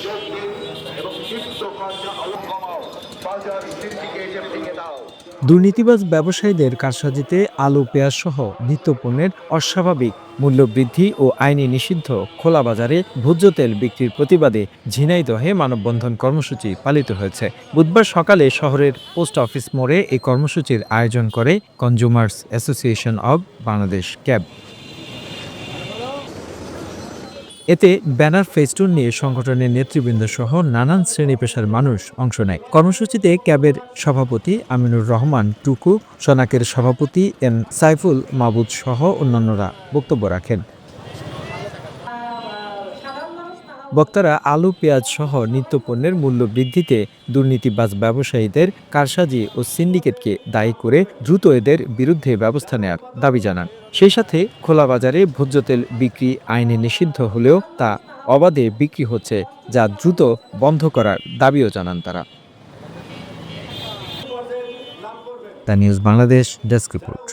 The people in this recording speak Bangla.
যোগ দিন এবং ক্ষিপ্ত কার্য কমাও, বাজার সিন্ডিকেটে ভেঙে দাও। দুর্নীতিবাজ ব্যবসায়ীদের কারসাজিতে আলু পেঁয়াজ সহ নিত্যপণ্যের অস্বাভাবিক মূল্যবৃদ্ধি ও আইনি নিষিদ্ধ খোলা বাজারে ভোজ্য তেল বিক্রির প্রতিবাদে ঝিনাইদহে মানববন্ধন কর্মসূচি পালিত হয়েছে। বুধবার সকালে শহরের পোস্ট অফিস মোড়ে এই কর্মসূচির আয়োজন করে consumers association of Bangladesh cab. এতে ব্যানার ফেস্টুন নিয়ে সংগঠনের নেতৃবৃন্দ সহ নানান শ্রেণী পেশার মানুষ অংশ নেয়। কর্মসূচিতে ক্যাবের সভাপতি আমিনুর রহমান টুকু, সনাকের সভাপতি এন সাইফুল মাহবুদ সহ অন্যান্যরা বক্তব্য রাখেন। বক্তারা আলু পেঁয়াজ সহ নিত্যপণ্যের মূল্য বৃদ্ধিতে দুর্নীতিবাজ ব্যবসায়ীদের কারসাজি ও সিন্ডিকেটকে দায়ী করে দ্রুত এদের বিরুদ্ধে ব্যবস্থা নেওয়ার দাবি জানান। সেই সাথে খোলা বাজারে ভোজ্য তেল বিক্রি আইনে নিষিদ্ধ হলেও তা অবাধে বিক্রি হচ্ছে, যা দ্রুত বন্ধ করার দাবিও জানান তারা। The news Bangladesh desk report.